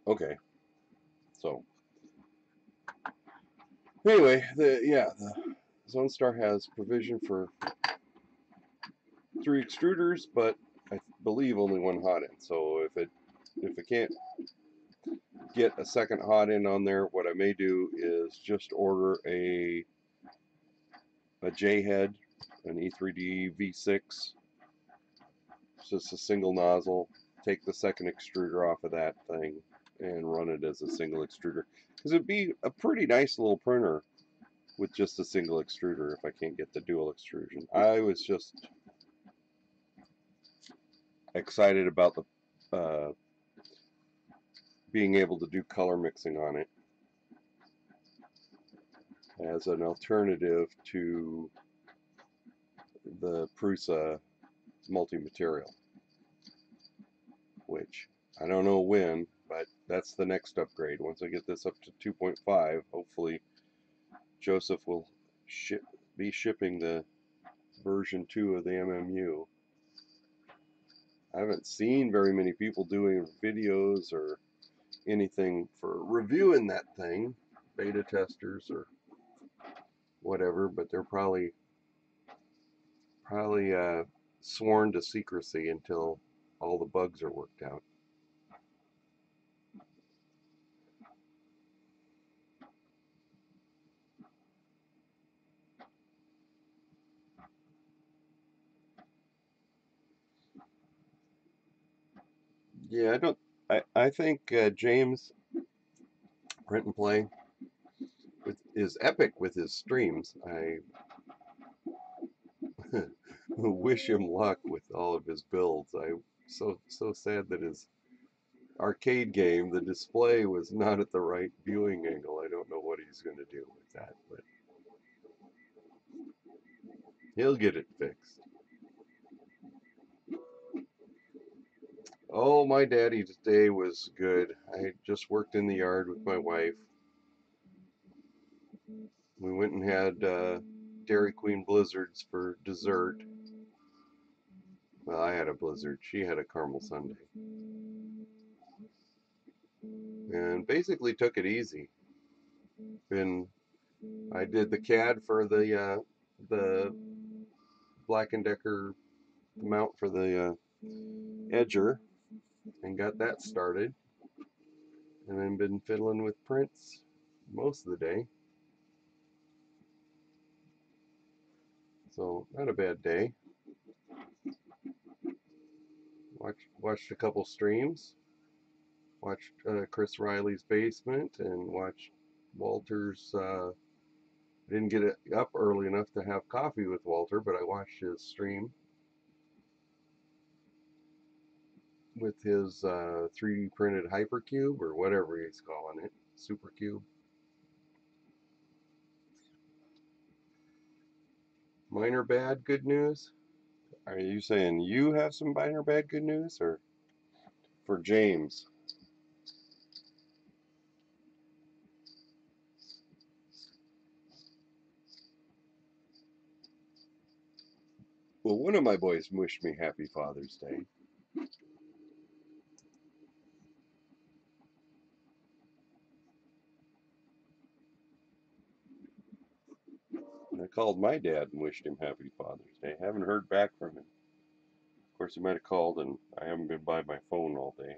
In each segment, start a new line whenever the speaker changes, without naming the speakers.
Okay, so anyway, the Zone Star has provision for 3 extruders, but I believe only 1 hot end. So if it can't get a second hot end on there, what I may do is just order a J head, an E3D V6, just a single nozzle. Take the second extruder off of that thing and run it as a single extruder, because it'd be a pretty nice little printer with just a single extruder if I can't get the dual extrusion. I was just excited about the being able to do color mixing on it as an alternative to the Prusa multi-material, which I don't know when, but that's the next upgrade. Once I get this up to 2.5, hopefully Joseph will be shipping the version 2 of the MMU. I haven't seen very many people doing videos or anything for reviewing that thing, beta testers or whatever, but they're probably sworn to secrecy until all the bugs are worked out. Yeah, I don't. I think James Print and Play is epic with his streams. I wish him luck with all of his builds. I so sad that his arcade game, the display was not at the right viewing angle. I don't know what he's going to do with that, but he'll get it fixed. Oh, my daddy's day was good. I just worked in the yard with my wife. We went and had Dairy Queen blizzards for dessert. Well, I had a blizzard. She had a caramel sundae. And basically took it easy. And I did the CAD for the Black & Decker mount for the edger and got that started. And then been fiddling with prints most of the day. So not a bad day. Watched a couple streams. Watched Chris Riley's Basement and watched Walter's. I didn't get it up early enough to have coffee with Walter, but I watched his stream with his 3D printed hypercube or whatever he's calling it, supercube. Minor bad good news? Are you saying you have some minor bad good news, or for James? Well, one of my boys wished me happy Father's Day. And I called my dad and wished him happy Father's Day. Haven't heard back from him. Of course, he might have called, and I haven't been by my phone all day.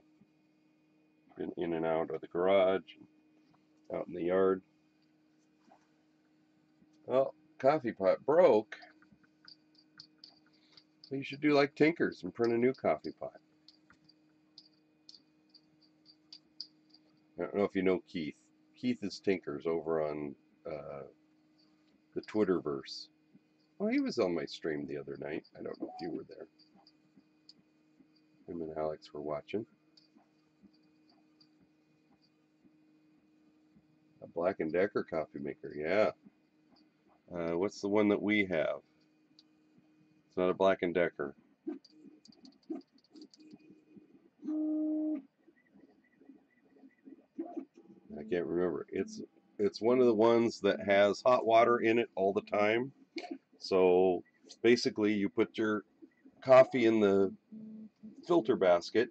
Been in and out of the garage, out in the yard. Well, coffee pot broke. So you should do like Tinkers and print a new coffee pot. I don't know if you know Keith. Keith is Tinkers over on the Twitterverse. Oh, he was on my stream the other night. I don't know if you were there. Him and Alex were watching. A Black & Decker coffee maker, yeah. What's the one that we have? It's not a Black & Decker. I can't remember. It's one of the ones that has hot water in it all the time. So basically, you put your coffee in the filter basket,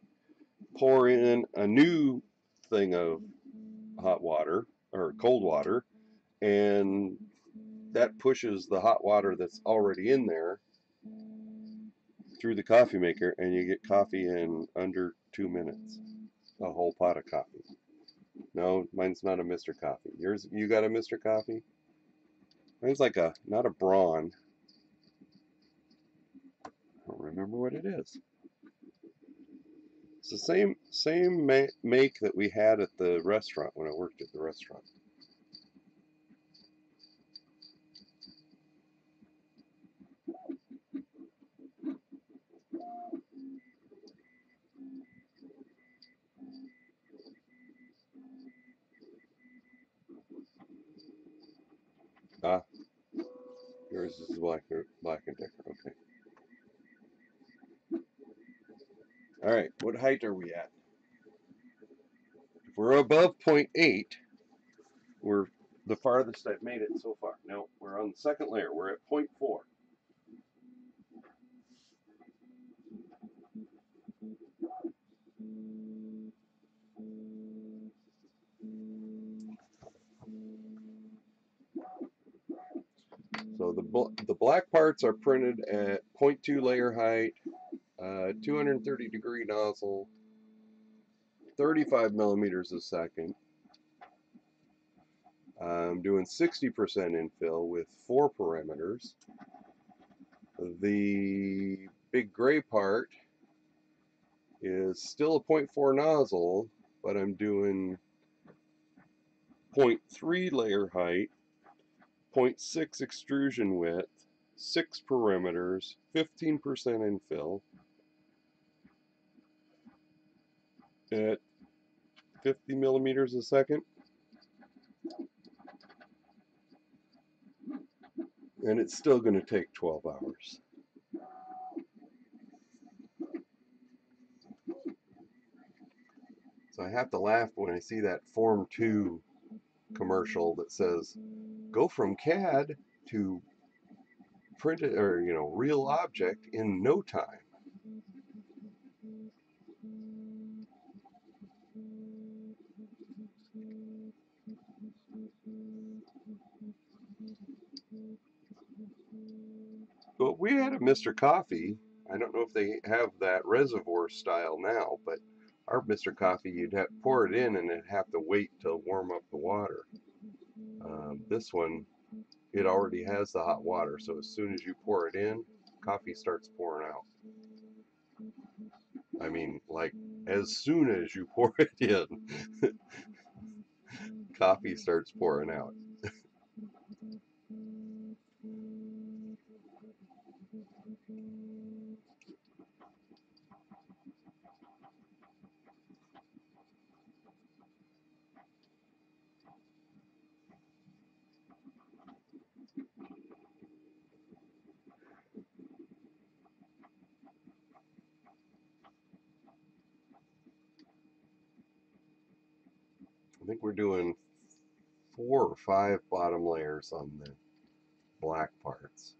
pour in a new thing of hot water or cold water, and that pushes the hot water that's already in there through the coffee maker, and you get coffee in under 2 minutes. A whole pot of coffee. No, mine's not a Mr. Coffee. Yours, you got a Mr. Coffee? Mine's like a, not a Braun. I don't remember what it is. It's the same make that we had at the restaurant when I worked at the restaurant. Ah, yours is Black and Decker. Okay. All right. What height are we at? If we're above 0.8, we're the farthest I've made it so far. No, we're on the second layer. We're at 0.4. So the black parts are printed at 0.2 layer height, 230-degree nozzle, 35 millimeters a second. I'm doing 60% infill with 4 parameters. The big gray part is still a 0.4 nozzle, but I'm doing 0.3 layer height, 0.6 extrusion width, 6 parameters, 15% infill at 50 millimeters a second. And it's still going to take 12 hours. So I have to laugh when I see that Form 2 commercial that says, go from CAD to printed or real object in no time. But we had a Mr. Coffee. I don't know if they have that reservoir style now, but our Mr. Coffee, you'd have to pour it in and it'd have to wait to warm up the water. This one, it already has the hot water, so as soon as you pour it in, coffee starts pouring out. I mean, like, as soon as you pour it in, coffee starts pouring out. I think we're doing 4 or 5 bottom layers on the black parts.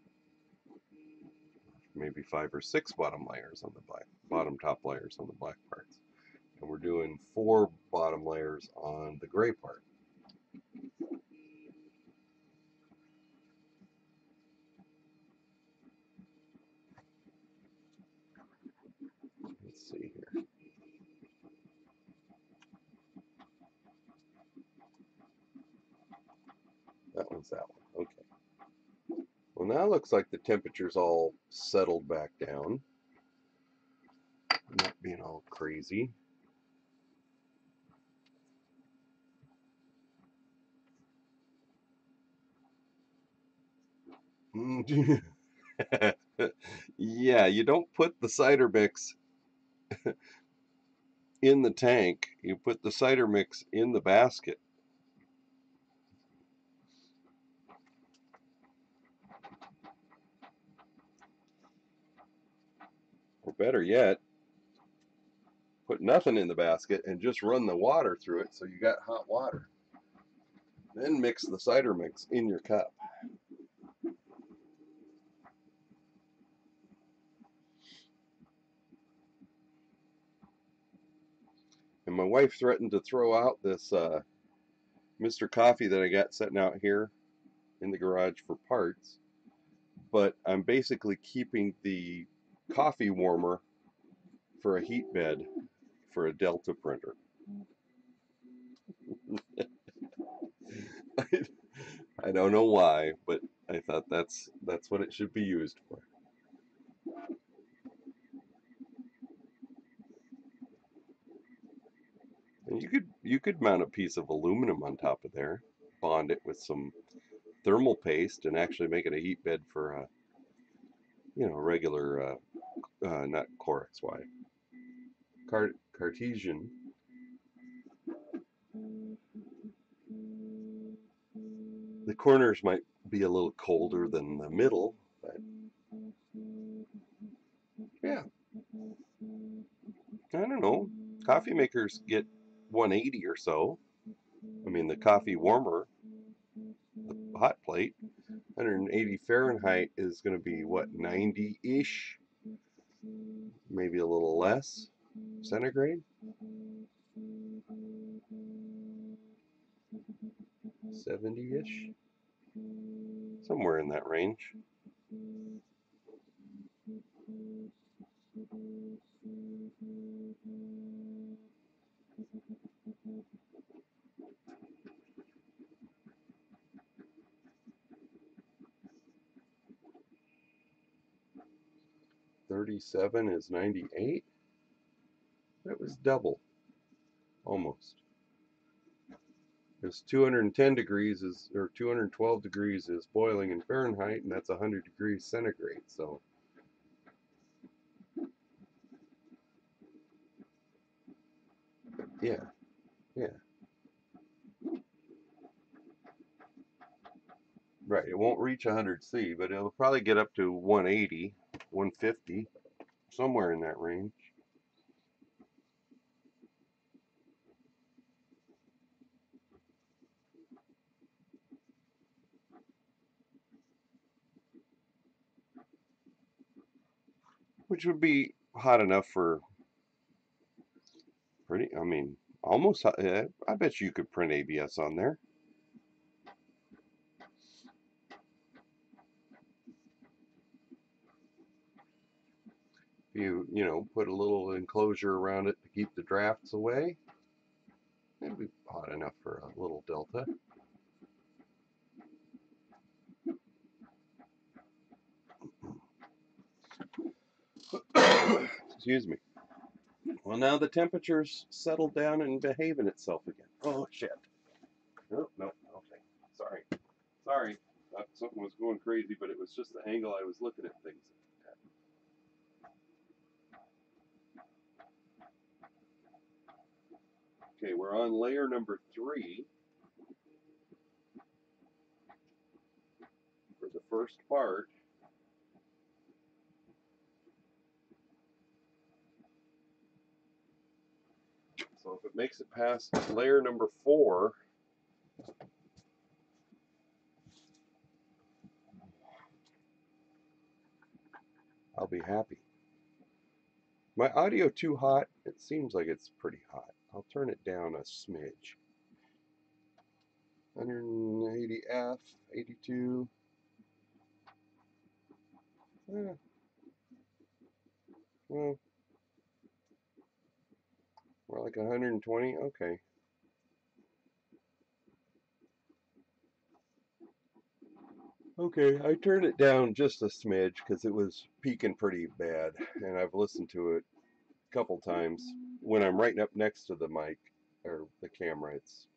Maybe 5 or 6 bottom layers on the bottom top layers on the black parts. And we're doing 4 bottom layers on the gray part. Let's see here. That one's that one. Okay. Well, now it looks like the temperature's all settled back down. Not being all crazy. Yeah, you don't put the cider mix in the tank. You put the cider mix in the basket. Or better yet, put nothing in the basket and just run the water through it so you got hot water. Then mix the cider mix in your cup. And my wife threatened to throw out this Mr. Coffee that I got sitting out here in the garage for parts, but I'm basically keeping the coffee warmer for a heat bed for a Delta printer. I don't know why, but I thought that's what it should be used for. And you could mount a piece of aluminum on top of there, bond it with some thermal paste, and actually make it a heat bed for a regular not Corex Y, Cartesian. The corners might be a little colder than the middle, but yeah, I don't know. Coffee makers get 180 or so. I mean, the coffee warmer, the hot plate, 180 Fahrenheit is going to be what, 90-ish? Maybe a little less centigrade? 70-ish? Somewhere in that range. $37 is 98. That was double, almost. Because 210 degrees is, or 212 degrees is boiling in Fahrenheit, and that's 100 degrees centigrade. So, yeah, yeah. Right, it won't reach 100°C, but it'll probably get up to 180, 150, somewhere in that range. Which would be hot enough for I mean, almost, I bet you could print ABS on there. If you put a little enclosure around it to keep the drafts away, it'd be hot enough for a little Delta. Excuse me. Well, now the temperature's settled down and behaving itself again. Oh, shit. No, no, okay. Sorry. Sorry. Thought something was going crazy, but it was just the angle I was looking at things at. Okay, we're on layer number 3 for the first part. So if it makes it past layer number 4, I'll be happy. My audio too hot? It seems like it's pretty hot. I'll turn it down a smidge. 180F, 82. Well, more like 120. Okay. Okay, I turned it down just a smidge because it was peaking pretty bad, and I've listened to it a couple times. When I'm right up next to the mic or the camera, it's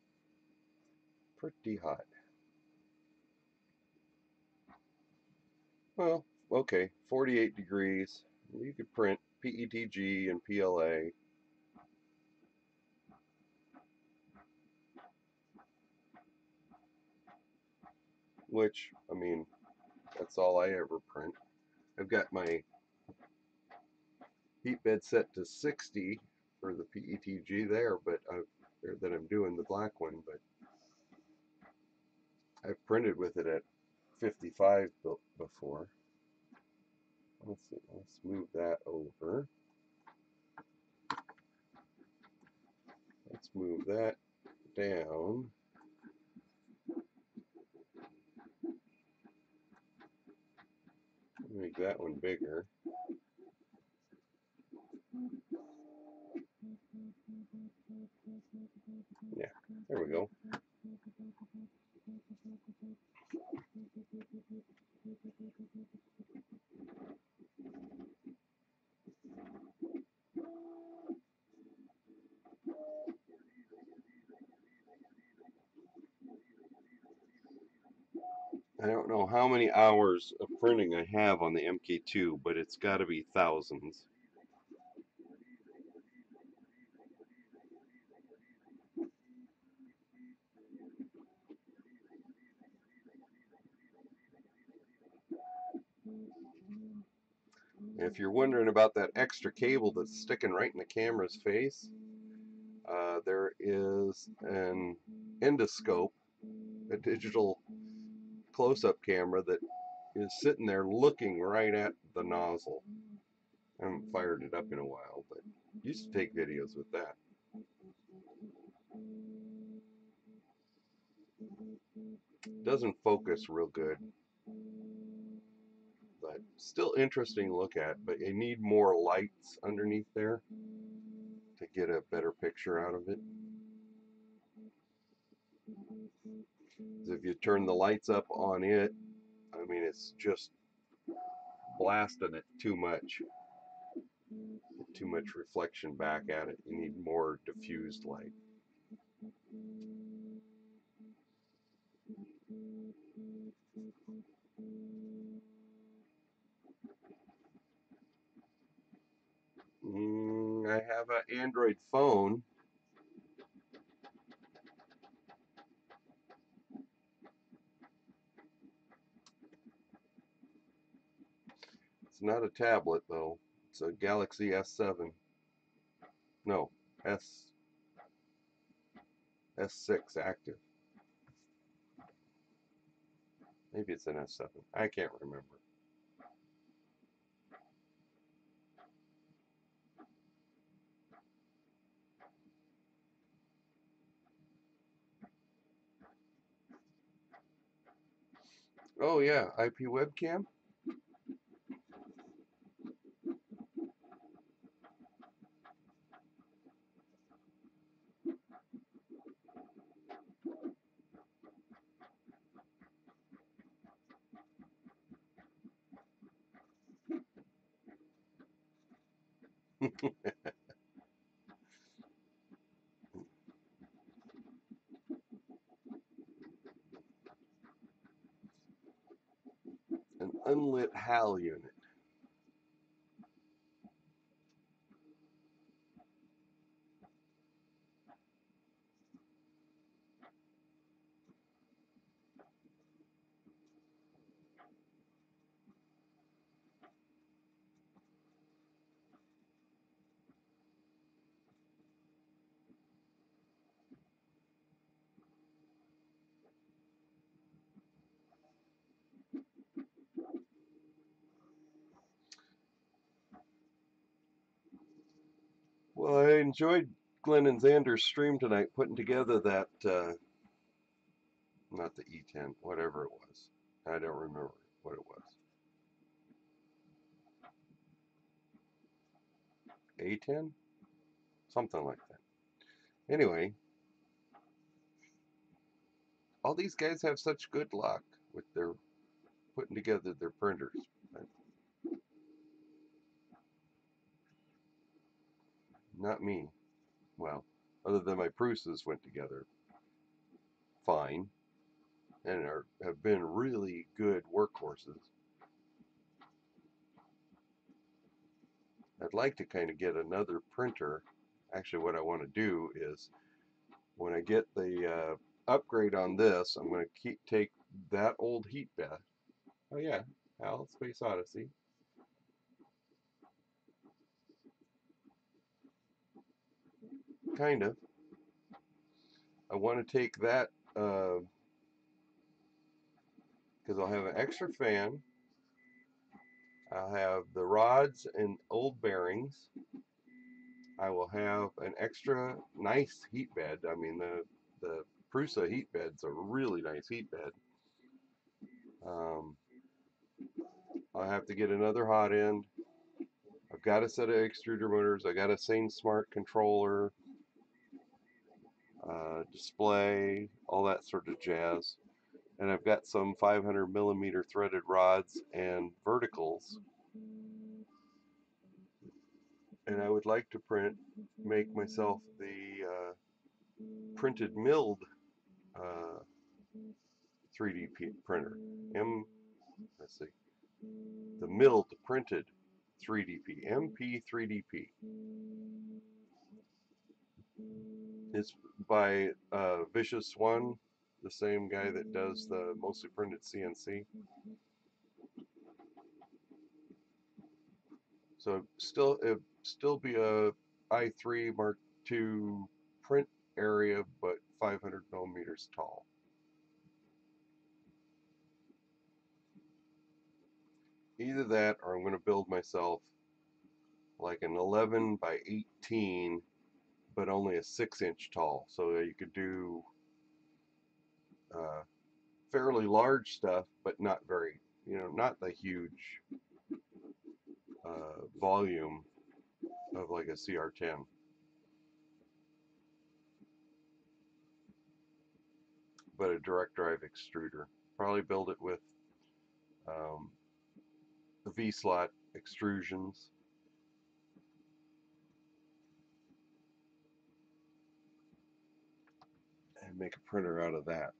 pretty hot. Well, okay, 48 degrees. You could print PETG and PLA. Which, I mean, that's all I ever print. I've got my heat bed set to 60 for the PETG there, but that I'm doing the black one, but I've printed with it at 55 before. Let's see, let's move that over. let's move that down. Make that one bigger. Yeah, there we go. I don't know how many hours of printing I have on the MK2, but it's got to be thousands. If you're wondering about that extra cable that's sticking right in the camera's face, there is an endoscope, a digital close-up camera that is sitting there looking right at the nozzle. I haven't fired it up in a while, but used to take videos with that. Doesn't focus real good, but still interesting to look at. But you need more lights underneath there to get a better picture out of it. If you turn the lights up on it, I mean, it's just blasting it too much. Too much reflection back at it. You need more diffused light. I have an Android phone. It's not a tablet though. It's a Galaxy S7. No, S6 active. Maybe it's an S7. I can't remember. Oh yeah, IP webcam. An unlit HAL unit. Well, I enjoyed Glenn and Xander's stream tonight, putting together that, not the E10, whatever it was. I don't remember what it was. A10? Something like that. Anyway, all these guys have such good luck with their putting together their printers. Not me. Well, other than my Pruses went together fine and have been really good workhorses. I'd like to kind of get another printer. Actually, what I want to do is when I get the upgrade on this, I'm going to take that old heat bath. Oh yeah, Hal, Space Odyssey. Kind of. I want to take that because I'll have an extra fan. I'll have the rods and old bearings. I will have an extra nice heat bed. I mean, the Prusa heat bed's a really nice heat bed. I'll have to get another hot end. I've got a set of extruder motors. I got a Sane Smart controller, display, all that sort of jazz. And I've got some 500 millimeter threaded rods and verticals. And I would like to make myself the printed milled 3D printer. Let's see, the milled printed 3DP, MP3DP. It's by Vicious One, the same guy that does the mostly printed CNC. So it'd still be a i3 Mark II print area, but 500 millimeters tall. Either that, or I'm going to build myself like an 11 by 18, but only a 6-inch tall, so that you could do fairly large stuff, but not very, not the huge volume of like a CR10. But a direct drive extruder. Probably build it with the V-slot extrusions. And make a printer out of that.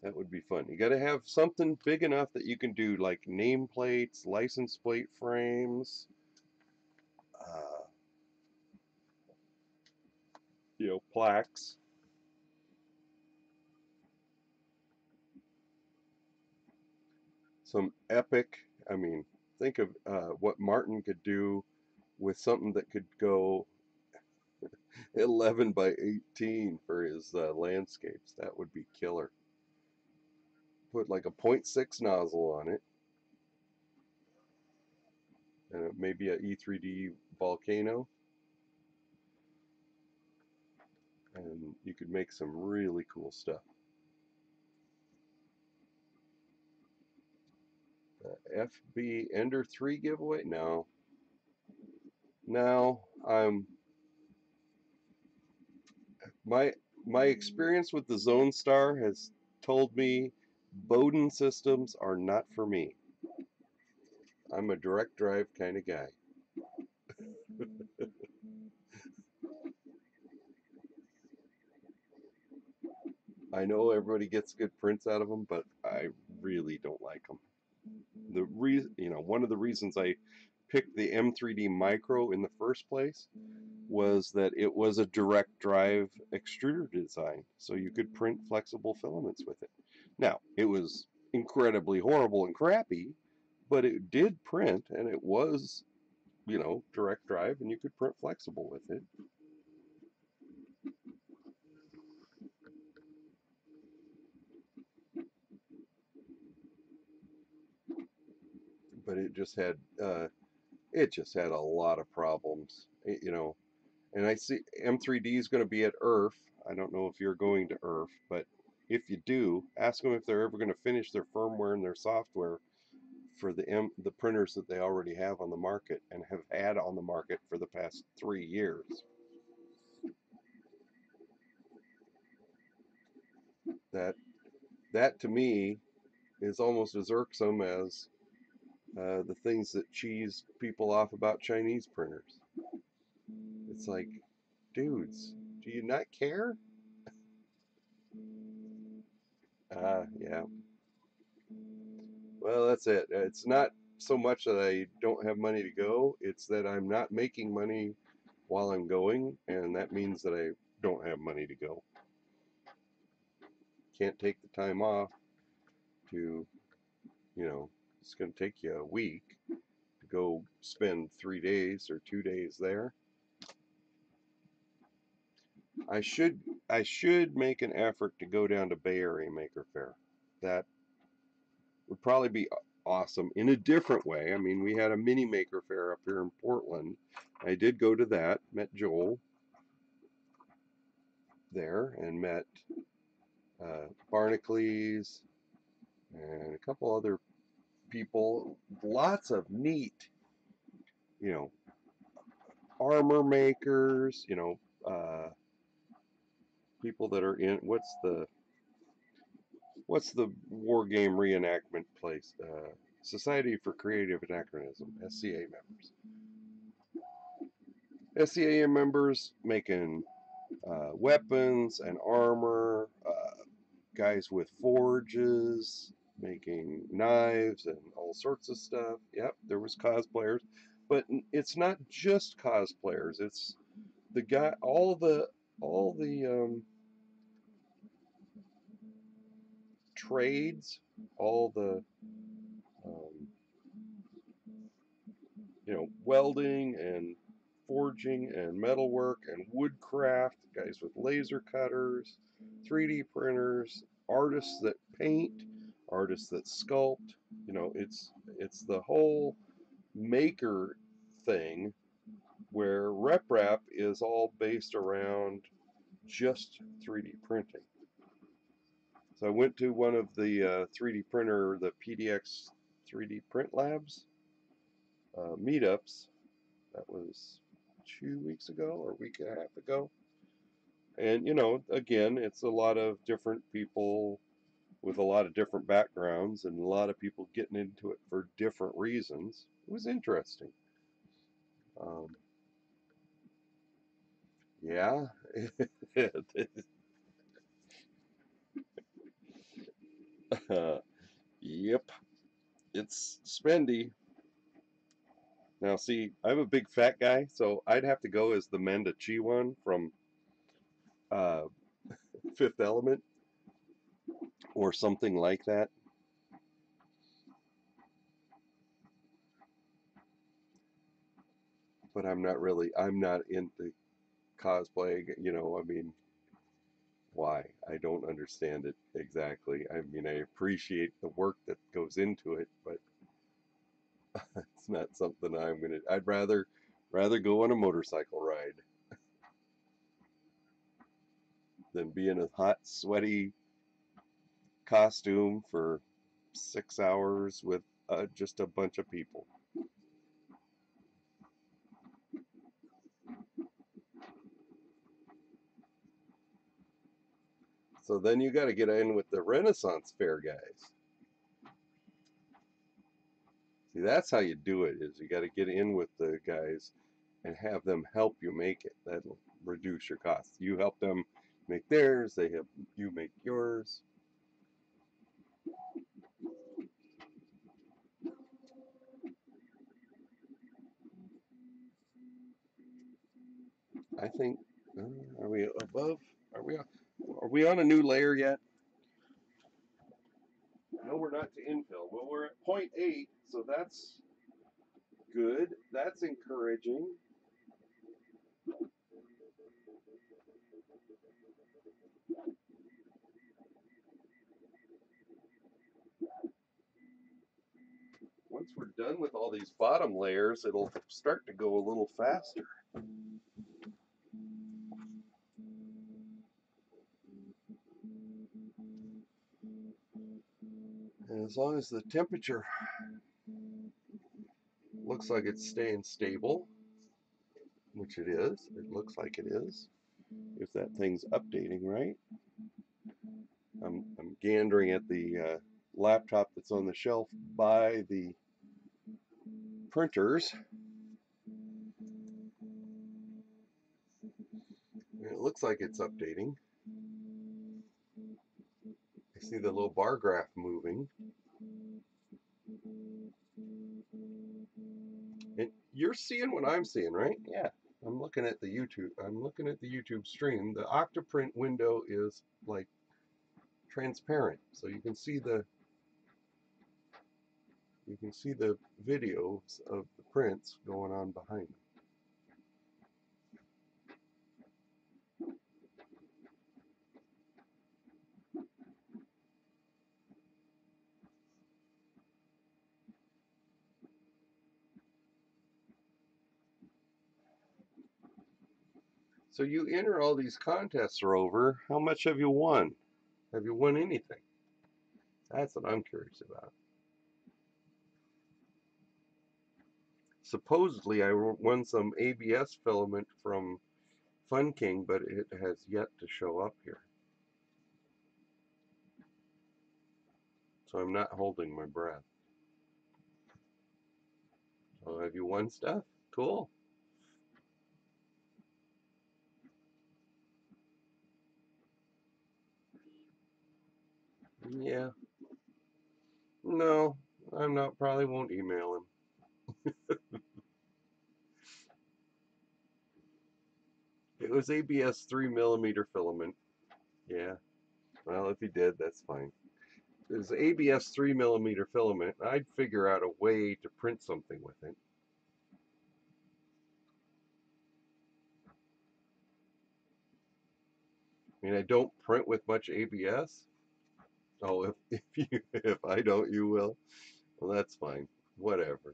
That would be fun. You got to have something big enough that you can do like nameplates, license plate frames, plaques. Some epic. I mean, think of what Martin could do with something that could go 11 by 18 for his landscapes. That would be killer. Put like a 0.6 nozzle on it, and maybe a E3D volcano, and you could make some really cool stuff. FB Ender 3 giveaway? No. No, my my experience with the Zone Star has told me Bowden systems are not for me. I'm a direct drive kind of guy. I know everybody gets good prints out of them, but I really don't like them. One of the reasons I picked the M3D Micro in the first place was that it was a direct drive extruder design, so you could print flexible filaments with it. Now, it was incredibly horrible and crappy, but it did print, and it was, direct drive, and you could print flexible with it. But it just had a lot of problems, And I see M3D is going to be at ERF. I don't know if you're going to ERF, but if you do, ask them if they're ever going to finish their firmware and their software for the printers that they already have on the market and have had on the market for the past 3 years. That to me is almost as irksome as the things that cheese people off about Chinese printers. It's like, dudes, do you not care? Yeah. Well, that's it. It's not so much that I don't have money to go, it's that I'm not making money while I'm going, and that means that I don't have money to go. Can't take the time off to, it's going to take you a week to go spend 3 days or 2 days there. I should make an effort to go down to Bay Area Maker Faire. That would probably be awesome in a different way. I mean, we had a mini maker fair up here in Portland. I did go to that, met Joel there, and met Barnacles and a couple other people. Lots of neat, you know, armor makers, people that are in what's the war game reenactment place? Society for Creative Anachronism, SCA members. SCA members making weapons and armor, guys with forges, making knives and all sorts of stuff. Yep, there was cosplayers, but it's not just cosplayers. It's the guy, all the trades, all the um, welding and forging and metalwork and woodcraft, guys with laser cutters, 3D printers, artists that paint, artists that sculpt. It's the whole maker thing where RepRap is all based around just 3D printing. So I went to one of the 3D printer, the PDX 3D print labs meetups. That was 2 weeks ago or a week and a half ago. And, again, it's a lot of different people with a lot of different backgrounds and a lot of people getting into it for different reasons. It was interesting. Um, yeah. Yep. It's spendy. Now, see, I'm a big fat guy, so I'd have to go as the Manda Chi one from uh, Fifth Element or something like that. But I'm not into cosplay. I mean, why? I don't understand it exactly. I mean, I appreciate the work that goes into it, but it's not something I'd rather go on a motorcycle ride than be in a hot, sweaty costume for 6 hours with just a bunch of people. So then you got to get in with the Renaissance Fair guys. See, that's how you do it, is you got to get in with the guys and have them help you make it. That'll reduce your costs. You help them make theirs, they help you make yours. I think, are we above? Are we, are we on a new layer yet? No, we're not to infill. Well, we're at 0.8, so that's good. That's encouraging. Once we're done with all these bottom layers, it'll start to go a little faster. And as long as the temperature looks like it's staying stable, which it is, it looks like it is, if that thing's updating right. I'm gandering at the laptop that's on the shelf by the printers. It looks like it's updating. I see the little bar graph moving. And you're seeing what I'm seeing, right? Yeah. I'm looking at the YouTube stream. The Octoprint window is like transparent, so you can see the videos of the prints going on behind them. So you enter all these contests are over. How much have you won? Have you won anything? That's what I'm curious about. Supposedly I won some ABS filament from Fun King, but it has yet to show up here. So I'm not holding my breath. So have you won stuff? Cool. Yeah. No, I'm not. Probably won't email him. It was ABS 3mm filament. Yeah. Well, if he did, that's fine. It was ABS 3mm filament. I'd figure out a way to print something with it. I mean, I don't print with much ABS. Oh, if I don't, you will. Well, that's fine. Whatever.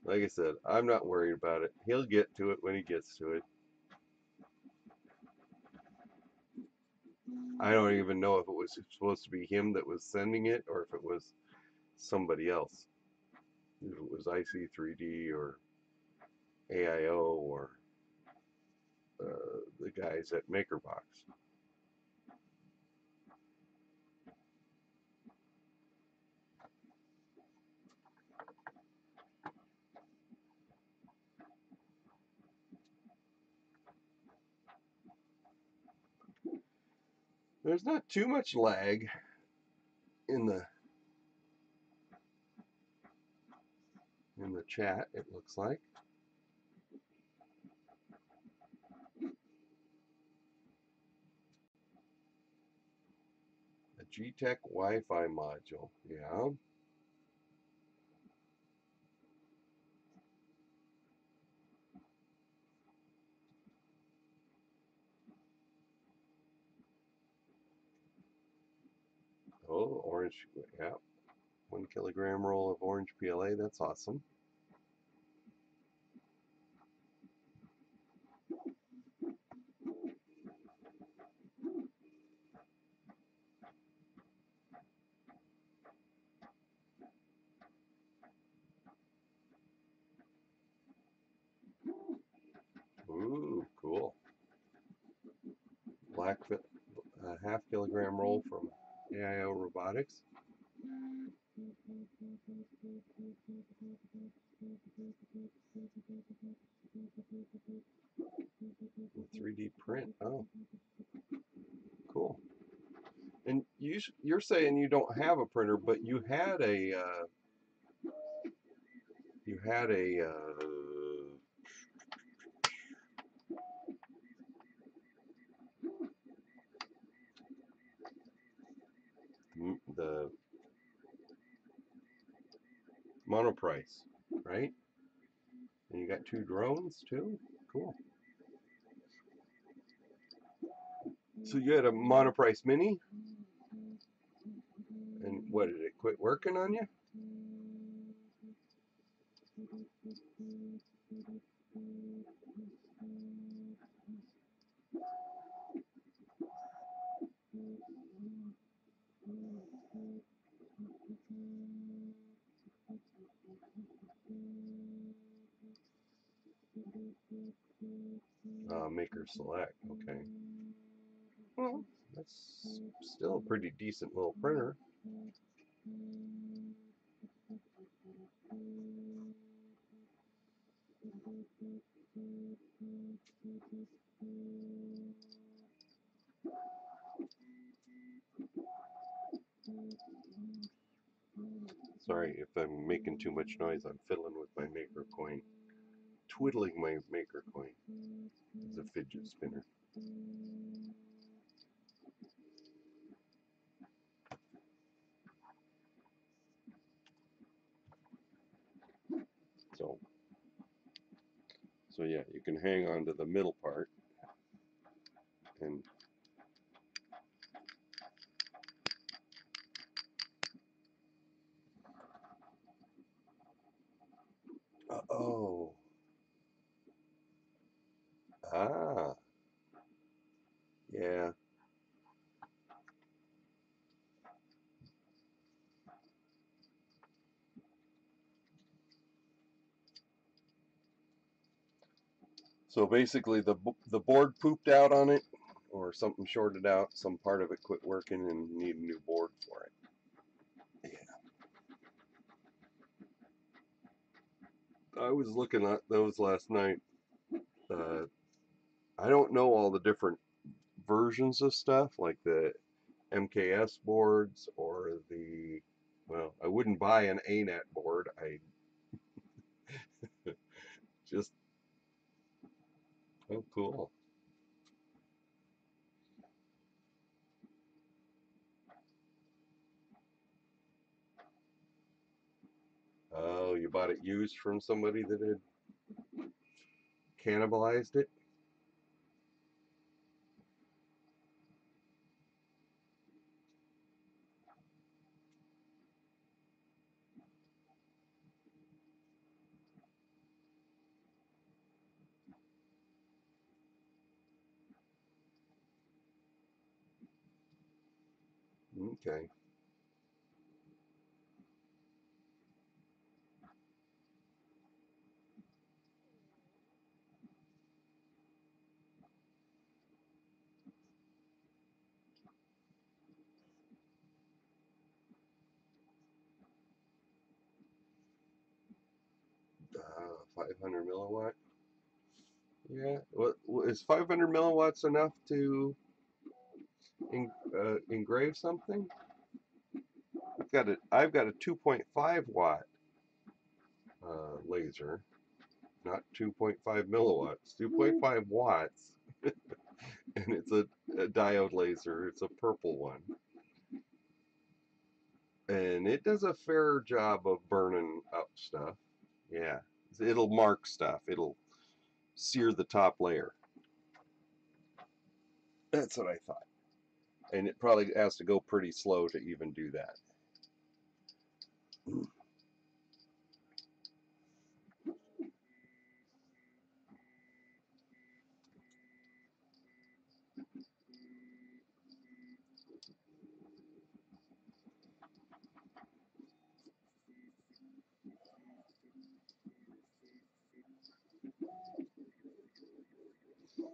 Like I said, I'm not worried about it. He'll get to it when he gets to it. I don't even know if it was supposed to be him that was sending it or if it was somebody else. If it was IC3D or AIO or the guys at MakerBox. There's not too much lag in the chat, it looks like. A G-Tech Wi-Fi module, yeah. Oh, orange, yeah. 1 kilogram roll of orange PLA, that's awesome. Ooh, cool. Black half kilogram roll from AIO Robotics. 3D print. Oh, cool. And you're saying you don't have a printer, but you had a the Monoprice, right? And you got 2 drones too? Cool. So you had a Monoprice Mini? And what, did it quit working on you? Maker Select, okay. Well, that's still a pretty decent little printer. Sorry if I'm making too much noise. I'm fiddling with my Maker coin. Twiddling my Maker coin. It's a fidget spinner. So yeah, you can hang on to the middle part and oh. Ah. Yeah. So basically, the board pooped out on it, or something shorted out. Some part of it quit working, and need a new board for it. Yeah. I was looking at those last night. Uh, I don't know all the different versions of stuff, like the MKS boards or the. Well, I wouldn't buy an ANET board. I just. Oh, cool. Oh, you bought it used from somebody that had cannibalized it? Okay. 500 milliwatt. Yeah. What is 500 milliwatts enough to engrave something? I've got a 2.5 watt laser, not 2.5 milliwatts. 2.5 watts, and it's a diode laser. It's a purple one, and it does a fair job of burning up stuff. Yeah, it'll mark stuff. It'll sear the top layer. That's what I thought. And it probably has to go pretty slow to even do that.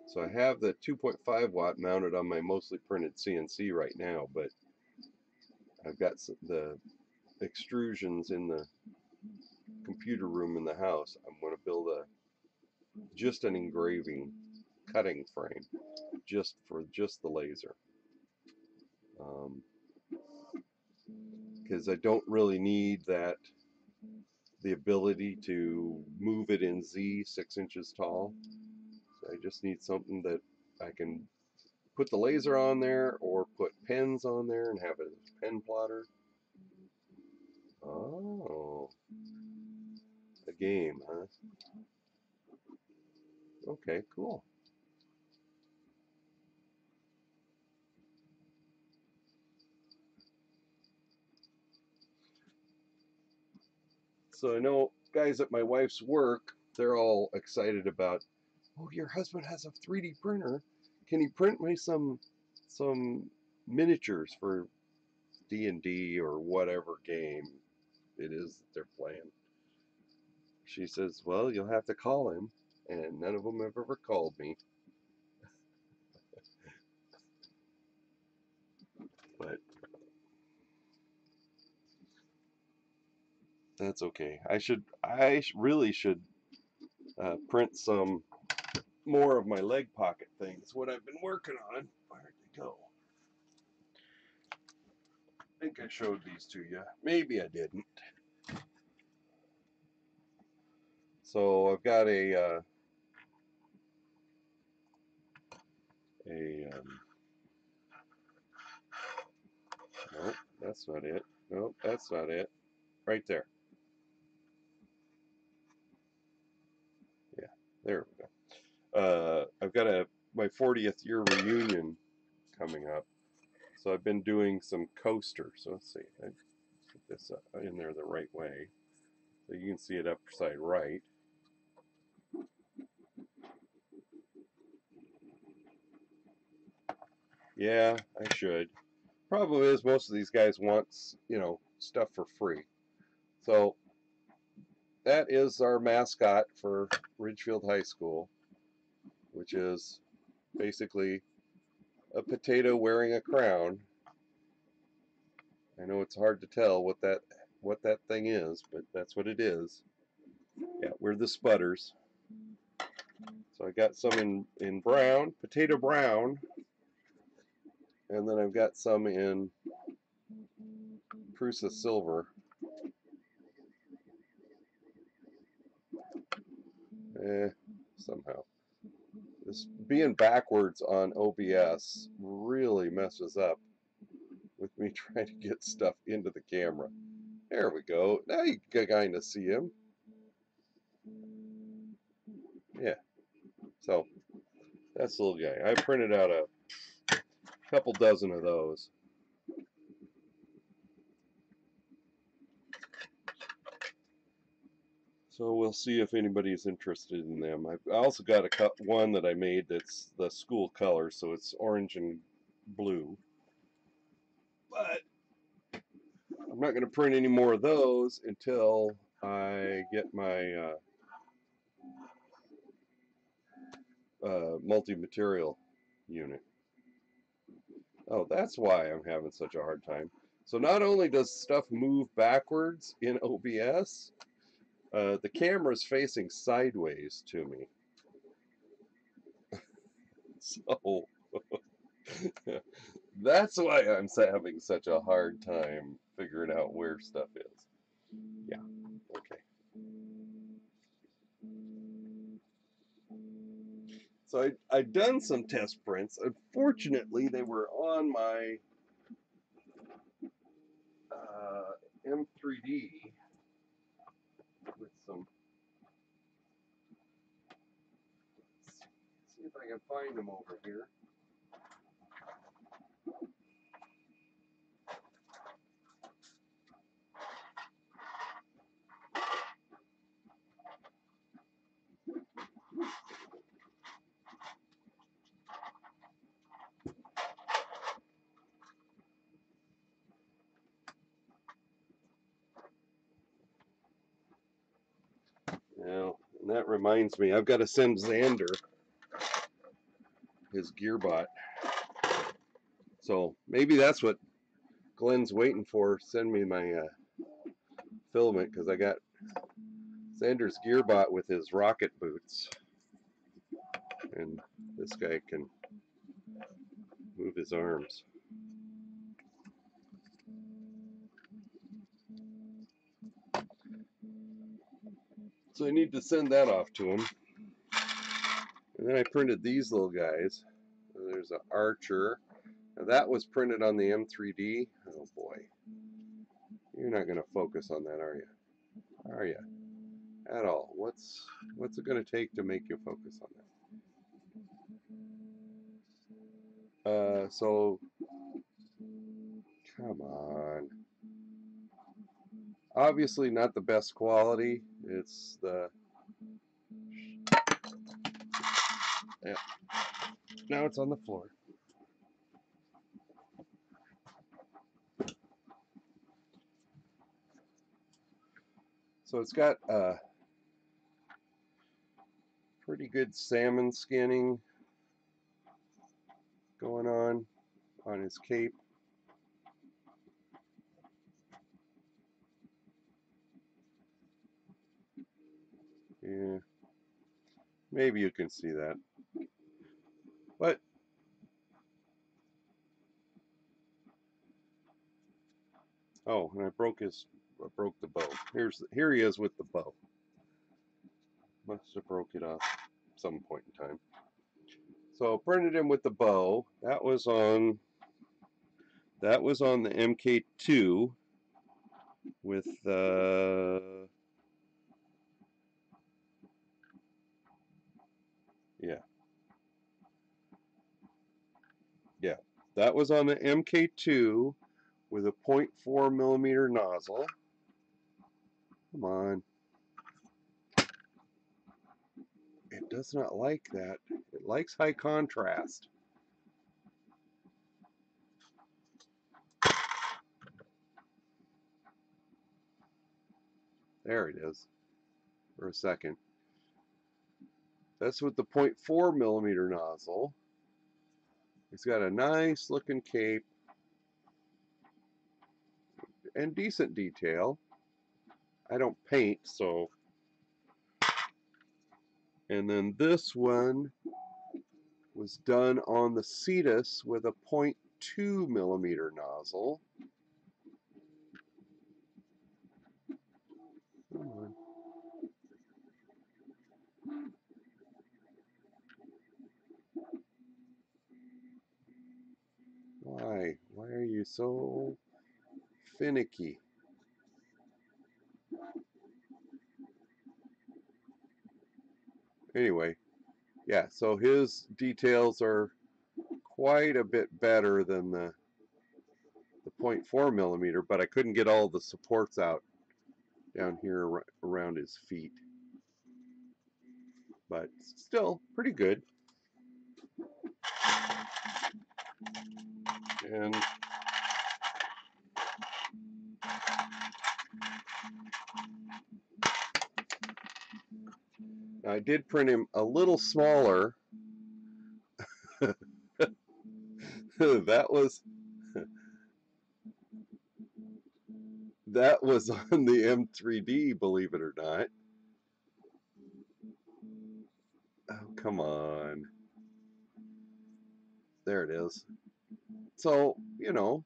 So I have the 2.5 watt mounted on my mostly printed CNC right now, but I've got the extrusions in the computer room in the house. I'm going to build just an engraving cutting frame just for just the laser. Because I don't really need the ability to move it in Z 6 inches tall. So I just need something that I can put the laser on there or put pens on there and have it as a pen plotter. Oh, a game, huh? Okay, cool. So I know guys at my wife's work, they're all excited about, oh, your husband has a 3D printer. Can you print me some miniatures for D&D or whatever game it is that they're playing? She says, well, you'll have to call him, and none of them have ever called me. But that's okay. I really should print some more of my leg pocket things. What I've been working on. Where'd they go? I think I showed these to you. Maybe I didn't. So I've got a nope, that's not it. Nope, that's not it. Right there. Yeah, there we go. I've got my 40th year reunion coming up. So I've been doing some coasters. So let's see. I put this in there the right way. So you can see it upside right. Yeah, I should. Problem is, most of these guys want, you know, stuff for free. So that is our mascot for Ridgefield High School, which is basically a potato wearing a crown. I know it's hard to tell what that thing is, but that's what it is. Yeah, we're the Spudders. So I got some in brown, potato brown, and then I've got some in Prusa silver. Somehow. This being backwards on OBS really messes up with me trying to get stuff into the camera. There we go. Now you can kind of see him. Yeah. So that's the little guy. I printed out a couple dozen of those. So we'll see if anybody's interested in them. I also got one that I made that's the school color, so it's orange and blue. But I'm not going to print any more of those until I get my multi-material unit. Oh, that's why I'm having such a hard time. So not only does stuff move backwards in OBS, the camera's facing sideways to me. So that's why I'm having such a hard time figuring out where stuff is. Yeah, okay. So I'd done some test prints. Unfortunately, they were on my M3D with some. See if I can find them over here. Now, and that reminds me, I've got to send Xander his Gearbot. So maybe that's what Glenn's waiting for. Send me my filament, because I got Xander's Gearbot with his rocket boots. And this guy can move his arms. So I need to send that off to him. And then I printed these little guys. There's an Archer. Now that was printed on the M3D. Oh boy. You're not going to focus on that, are you? Are you? At all. What's it going to take to make you focus on that? So come on. Obviously not the best quality. It's the yeah. Now it's on the floor. So it's got pretty good salmon skinning going on his cape. Yeah, maybe you can see that. But oh, and I broke the bow. Here he is with the bow. Must have broke it off some point in time. So printed him with the bow. That was on the MK2 with yeah, that was on the MK2 with a 0.4 millimeter nozzle. Come on. It does not like that. It likes high contrast. There it is. For a second. That's with the 0.4 millimeter nozzle. It's got a nice looking cape and decent detail. I don't paint, so. And then this one was done on the Cetus with a 0.2 millimeter nozzle. Come on. Why? Why are you so finicky? Anyway, yeah, so his details are quite a bit better than the 0.4 millimeter, but I couldn't get all the supports out down here around his feet. But still pretty good. And I did print him a little smaller. that was on the M3D, believe it or not. Oh, come on. There it is. So, you know,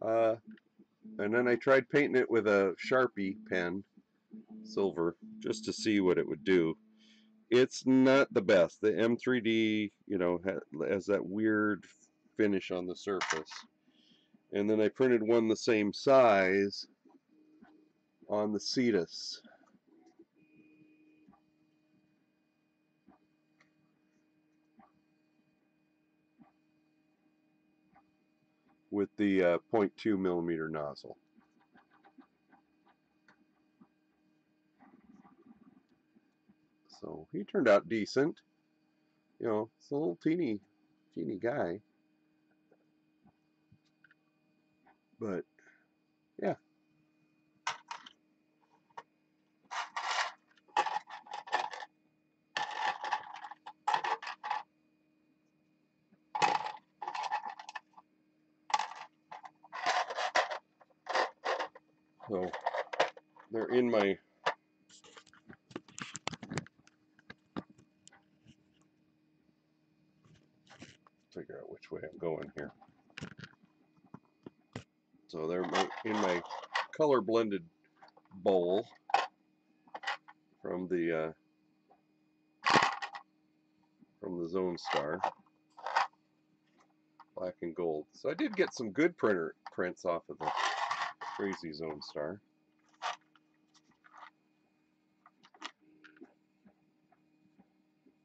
and then I tried painting it with a Sharpie pen, silver, just to see what it would do. It's not the best. The M3D, you know, has that weird finish on the surface. And then I printed one the same size on the Cetus. With the 0.2 millimeter nozzle. So he turned out decent. You know, it's a little teeny guy. But, yeah. So, they're in my figure out which way I'm going here. So they're in my color blended bowl from the Zone Star, black and gold. So I did get some good prints off of the crazy Zone Star.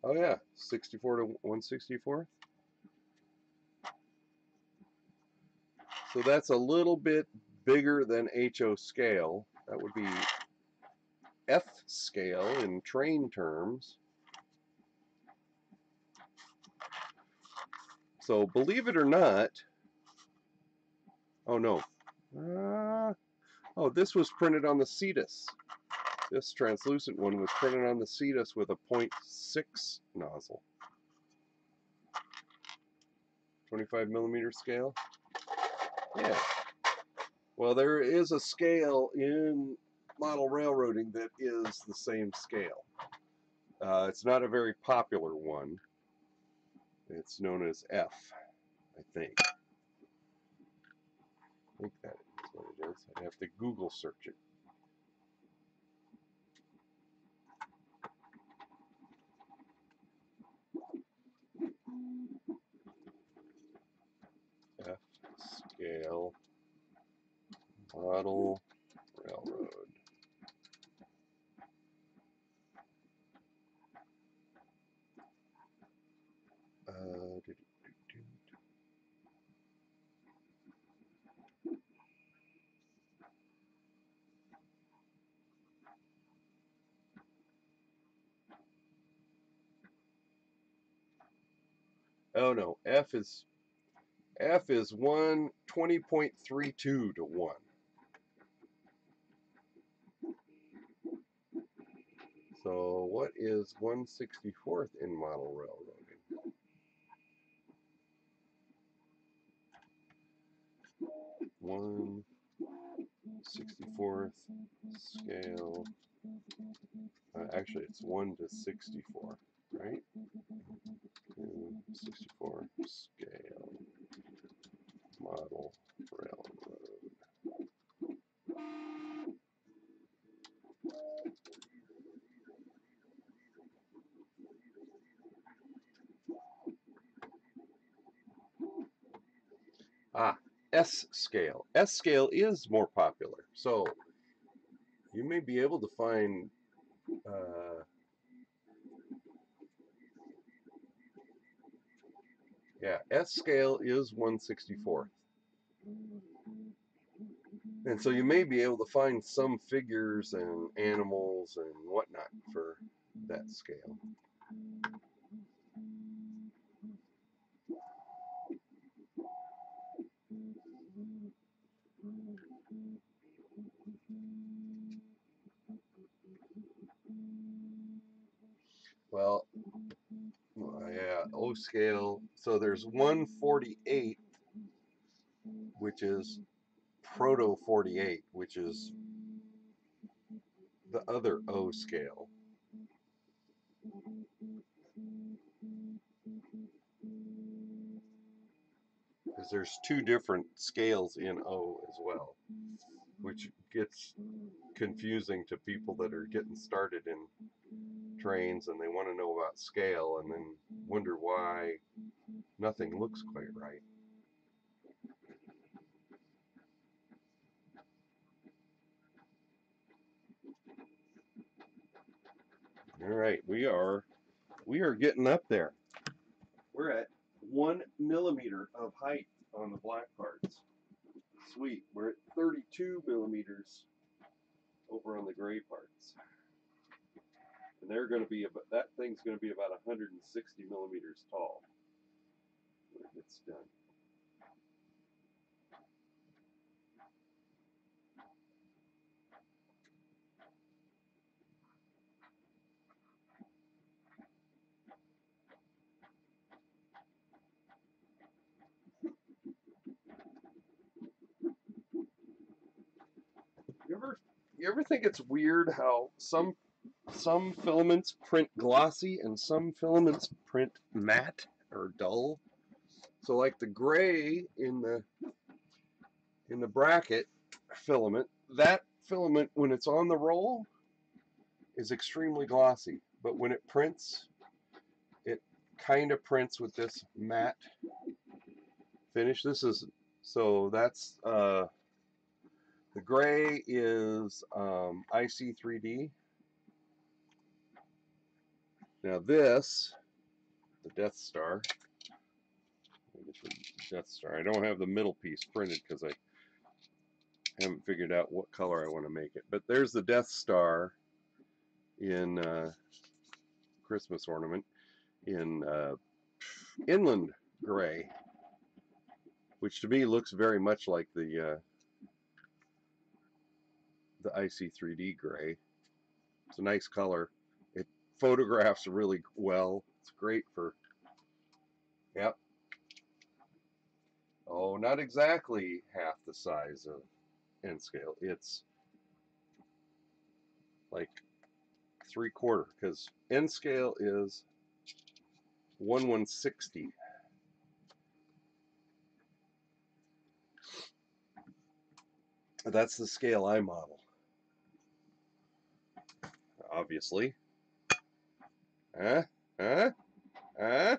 Oh yeah, 64 to 164. So that's a little bit bigger than HO scale. That would be F scale in train terms. So believe it or not, oh no, oh, this was printed on the Cetus. This translucent one was printed on the Cetus with a 0.6 nozzle. 25 millimeter scale. Yeah. Well, there is a scale in model railroading that is the same scale. It's not a very popular one. It's known as F, I think. I think that is what it is. I'd have to Google search it. F scale model railroad. Oh no, F is 20.32 to 1. So what is 1/64th in model railroading? One 64th scale. Actually, it's 1/64, right? 64 scale model railroad. Ah, S scale. S scale is more popular. So you may be able to find yeah, S scale is 1/64th. And so you may be able to find some figures and animals and whatnot for that scale. Well, yeah, O scale. So there's 1/48, which is proto 48, which is the other O scale. Because there's two different scales in O as well, which gets confusing to people that are getting started in trains and they want to know about scale and then wonder why nothing looks quite right. All right, we are getting up there. We're at 1 millimeter of height on the black parts. Sweet. We're at 32 millimeters over on the gray parts. And they're going to be about, that thing's going to be about 160 millimeters tall when it gets done. You ever think it's weird how some filaments print glossy and some filaments print matte or dull? So like the gray in the bracket filament, that filament when it's on the roll is extremely glossy, but when it prints, it kind of prints with this matte finish. This is so that's the gray is IC3D. Now this, the Death Star. Death Star. I don't have the middle piece printed because I haven't figured out what color I want to make it. But there's the Death Star in Christmas ornament in inland gray, which to me looks very much like the IC3D gray. It's a nice color. It photographs really well. It's great for, yep. Oh, not exactly half the size of N scale. It's like 3/4 because N scale is 1/160. That's the scale I model. Obviously. Huh? Huh? Huh?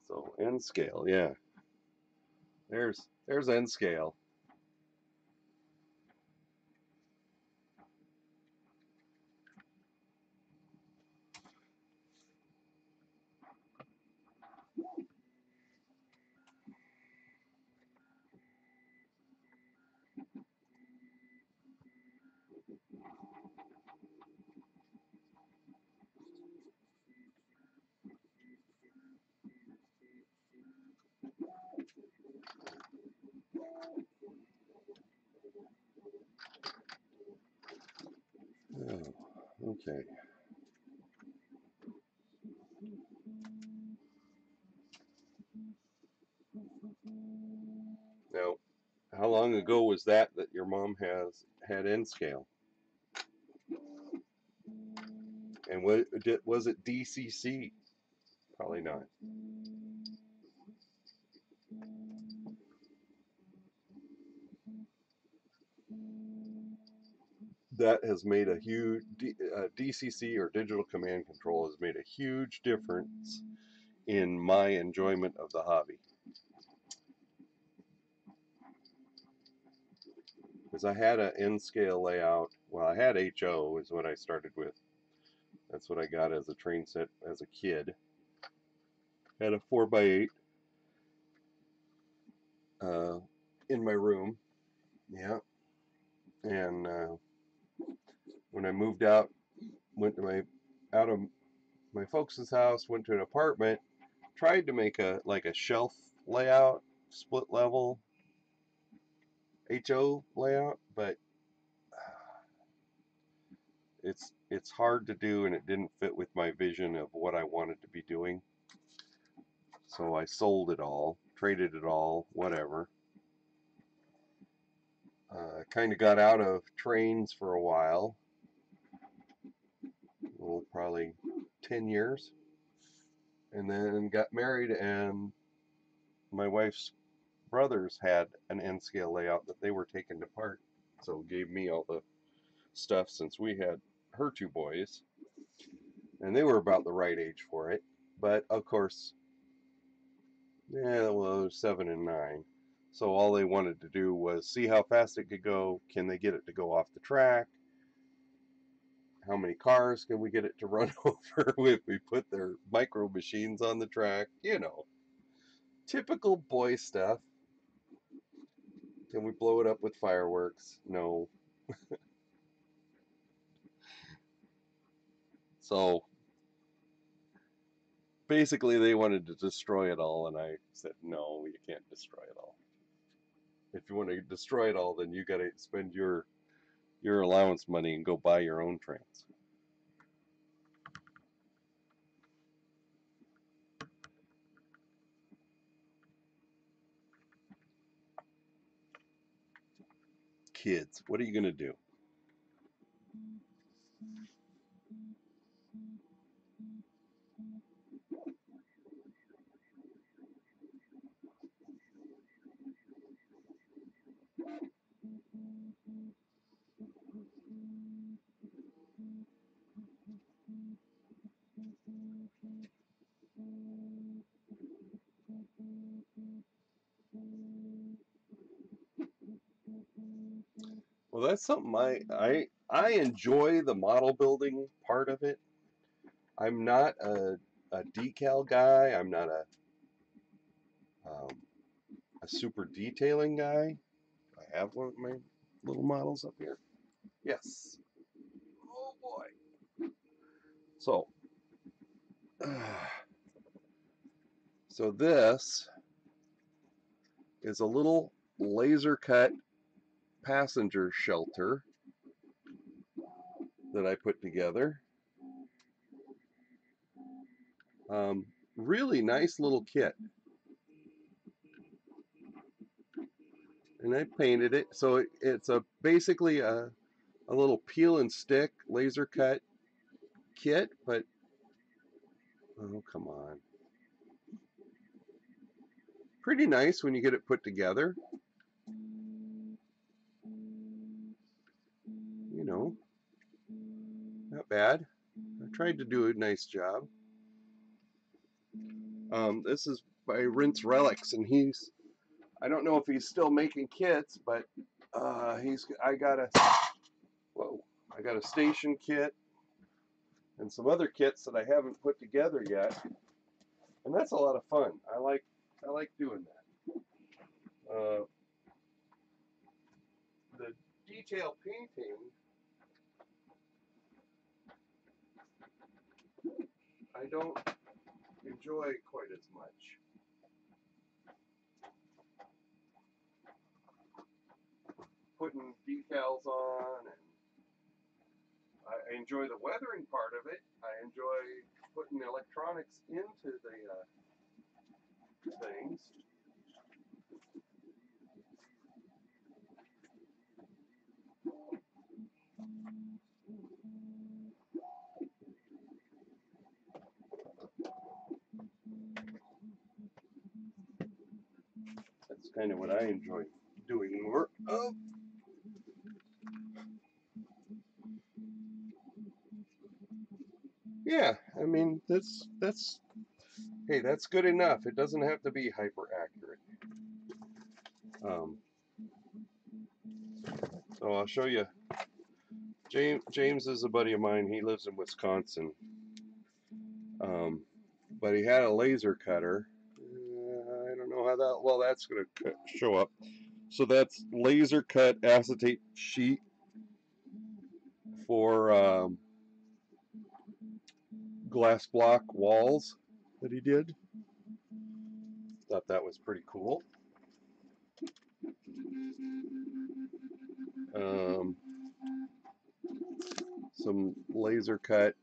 So N scale, yeah. There's N scale. Okay. Now, how long ago was that your mom had N scale? And was it DCC? Probably not. That has made a huge DCC, or digital command control, has made a huge difference in my enjoyment of the hobby. Because I had an N scale layout. Well, I had HO is what I started with. That's what I got as a train set as a kid. Had a 4x8 in my room. Yeah. And when I moved out, went to out of my folks' house, went to an apartment, tried to make a shelf layout, split level HO layout, but it's hard to do, and it didn't fit with my vision of what I wanted to be doing. So I sold it all, traded it all, whatever. Kind of got out of trains for a while, well, probably 10 years, and then got married, and my wife's brothers had an N scale layout that they were taking apart, so gave me all the stuff since we had her two boys, and they were about the right age for it. But of course, yeah, well, 7 and 9. So all they wanted to do was see how fast it could go. Can they get it to go off the track? How many cars can we get it to run over if we put their micro machines on the track? You know, typical boy stuff. Can we blow it up with fireworks? No. So basically, they wanted to destroy it all, and I said, no, you can't destroy it all. If you want to destroy it all, then you got to spend your allowance money and go buy your own trains. Kids, what are you going to do? Well, that's something I enjoy the model building part of it. I'm not a decal guy. I'm not a super detailing guy. I have one of my little models up here. Yes. Oh boy. So, so this is a little laser cut passenger shelter that I put together. Really nice little kit. And I painted it. So it's basically a little peel and stick laser cut kit, but oh, come on. Pretty nice when you get it put together. You know, not bad. I tried to do a nice job. This is by Rinse Relics, and I don't know if he's still making kits, but I got a station kit and some other kits that I haven't put together yet, and that's a lot of fun. I like doing that. The detail painting, I don't enjoy quite as much. Putting decals on, and I enjoy the weathering part of it. I enjoy putting electronics into the things. That's kind of what I enjoy doing more of. Yeah, I mean that's hey, that's good enough. It doesn't have to be hyper accurate. So I'll show you. James is a buddy of mine. He lives in Wisconsin, but he had a laser cutter. I don't know how that. Well, that's going to show up. So that's laser cut acetate sheet for glass block walls that he did. Thought that was pretty cool. Some laser cut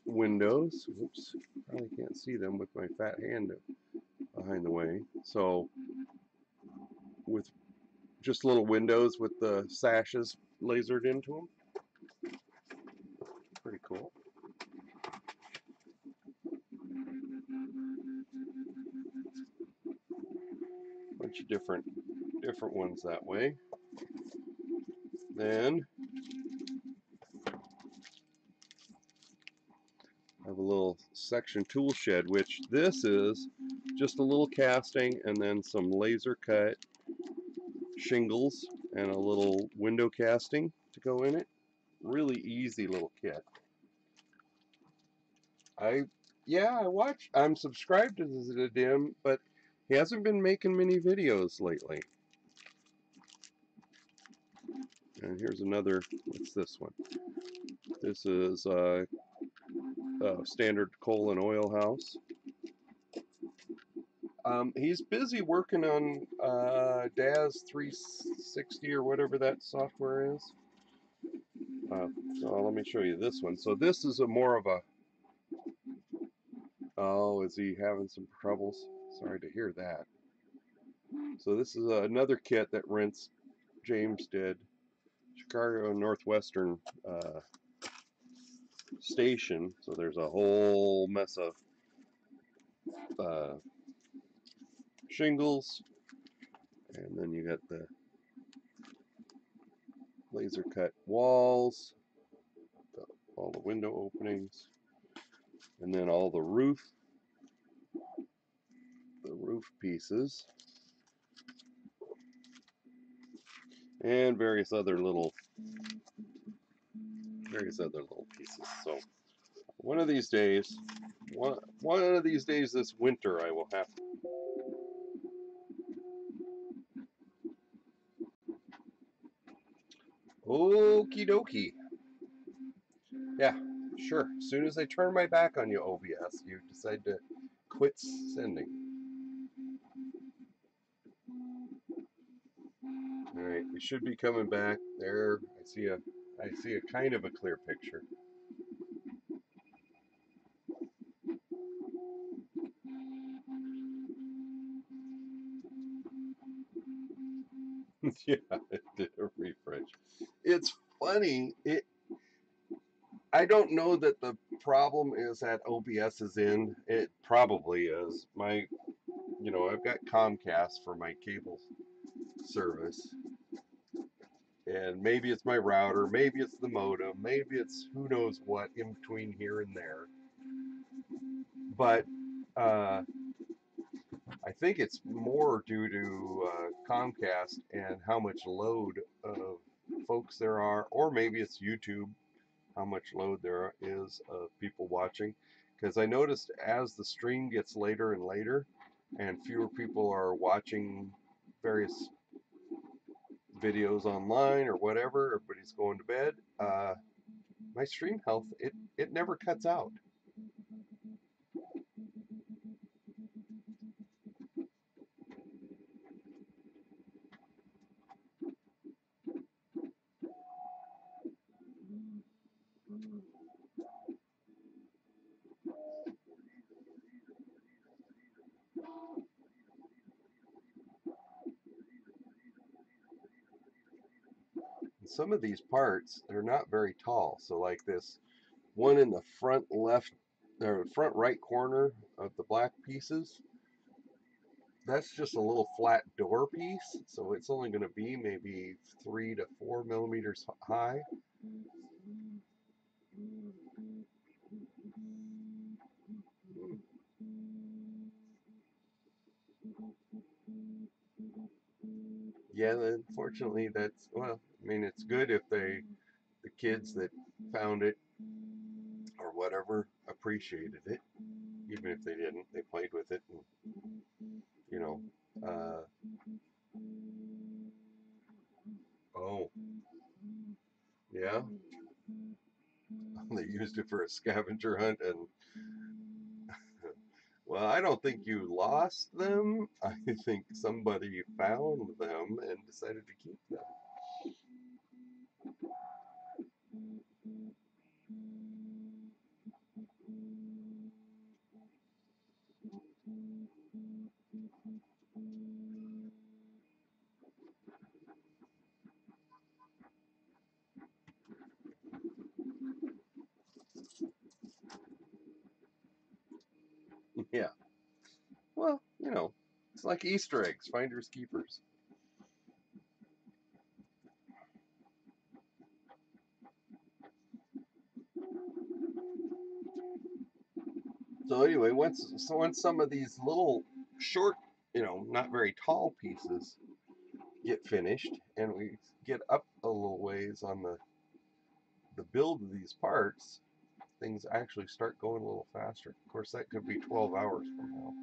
windows. Oops, probably can't see them with my fat hand behind the way. So with just little windows with the sashes lasered into them. Pretty cool. Bunch of different ones that way. Then I have a little section tool shed, which this is just a little casting and then some laser cut shingles and a little window casting to go in it. Really easy little kit. I'm subscribed to the Dim, but he hasn't been making many videos lately. And here's another, what's this one? This is a standard coal and oil house. He's busy working on DAS 360 or whatever that software is. So let me show you this one. So this is a more of a, oh, is he having some troubles? Sorry to hear that. So this is another kit that James did. Chicago Northwestern station. So there's a whole mess of shingles, and then you got the laser cut walls, all the window openings, and then all the roof pieces, and various other little pieces. So one of these days this winter I will have to. Okie dokie. Yeah, sure. As soon as I turn my back on you, OBS, you decide to quit sending. All right, we should be coming back there. I see a kind of a clear picture. Yeah, it did a refresh. It's funny. I don't know that the problem is that OBS is in. It probably is. I've got Comcast for my cable service. And maybe it's my router, maybe it's the modem, maybe it's who knows what in between here and there. But I think it's more due to Comcast and how much load of folks there are, or maybe it's YouTube, how much load there is of people watching. Because I noticed as the stream gets later and later, and fewer people are watching various videos online or whatever, everybody's going to bed, my stream health, it never cuts out. some of these parts, they're not very tall. So like this one in the front left or front right corner of the black pieces, that's just a little flat door piece. So it's only going to be maybe 3 to 4 millimeters high. Yeah, unfortunately, that's, well, I mean, it's good if the kids that found it or whatever appreciated it, even if they didn't, they played with it, and, you know, oh, yeah, they used it for a scavenger hunt, and, well, I don't think you lost them. I think somebody found them and decided to keep them. Yeah. Well, you know, it's like Easter eggs, finders keepers. So anyway, once some of these little short, you know, not very tall pieces get finished, and we get up a little ways on the build of these parts, things actually start going a little faster. Of course, that could be 12 hours from now.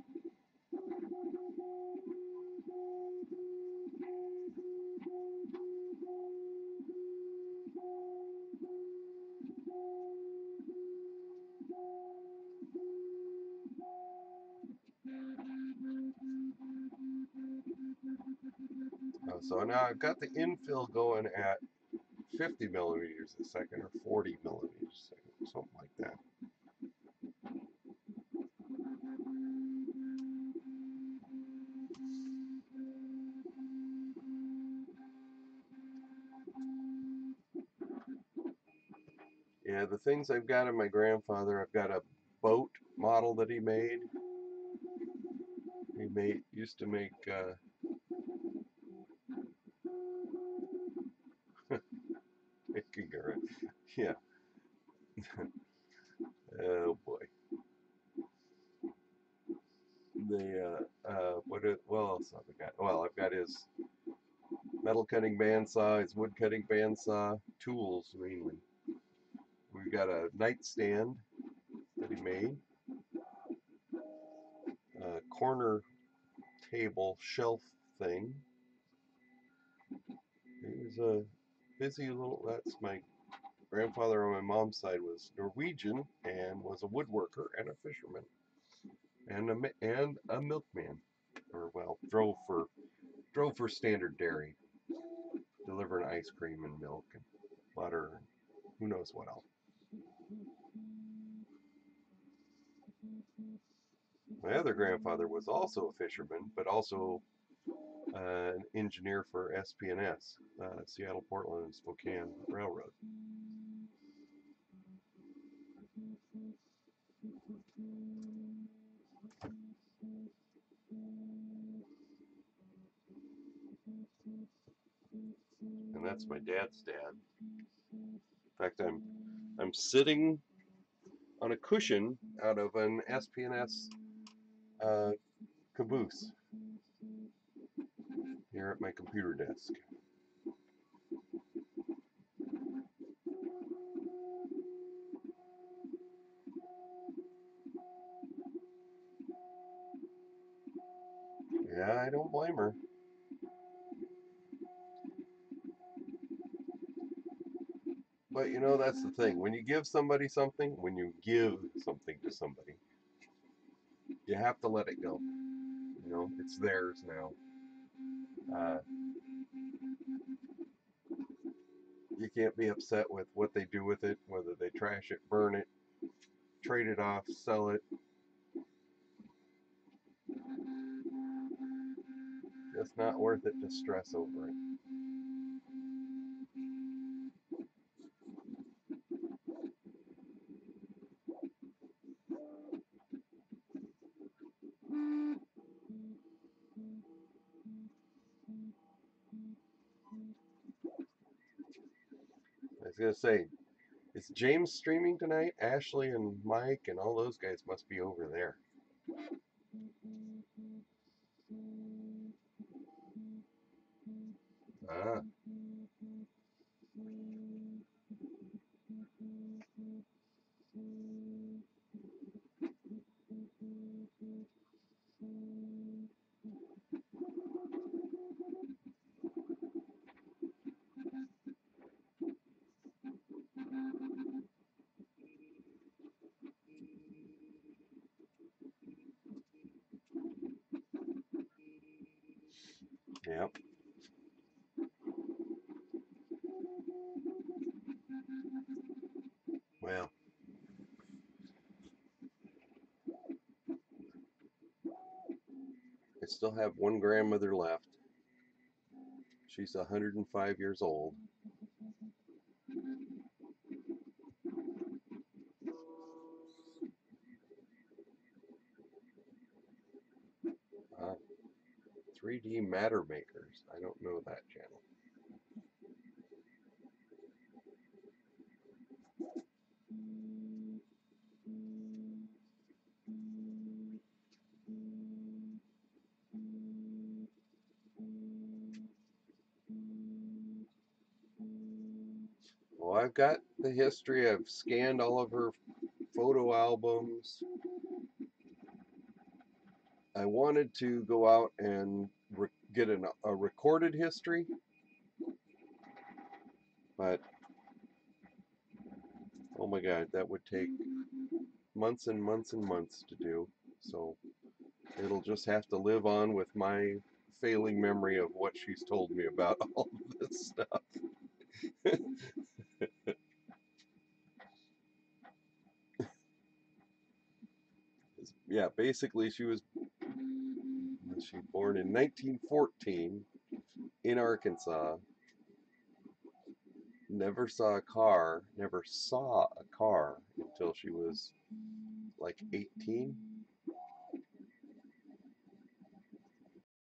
So now I've got the infill going at 50 millimeters a second or 40 millimeters a second, something like that. Yeah, the things I've got in my grandfather, I've got a boat model that he made. Used to make yeah. Oh boy. What else have I got? Well, I've got his metal cutting bandsaw, his wood cutting bandsaw, tools mainly. We've got a nightstand that he made, a corner table shelf thing. He was a busy little. That's my grandfather on my mom's side was Norwegian and was a woodworker and a fisherman and a milkman, or well, drove for Standard Dairy, delivering ice cream and milk and butter and who knows what else. My other grandfather was also a fisherman, but also an engineer for SP&S, Seattle, Portland, and Spokane Railroad. And that's my dad's dad. In fact, I'm sitting on a cushion out of an SP&S caboose here at my computer desk. Yeah, I don't blame her. But you know, that's the thing. When you give somebody something, when you give something to somebody, you have to let it go. You know, it's theirs now. You can't be upset with what they do with it, whether they trash it, burn it, trade it off, sell it. Just not worth it to stress over it. was gonna say, is James streaming tonight? Ashley and Mike and all those guys must be over there. Ah, yep. Well, I still have one grandmother left. She's 105 years old. 3D Matter Makers. I don't know that channel. Well, I've got the history. I've scanned all of her photo albums. I wanted to go out and get a recorded history, but oh my God, that would take months and months and months to do. So it'll just have to live on with my failing memory of what she's told me about all of this stuff. Yeah, basically she was born in 1914 in Arkansas. Never saw a car until she was like 18.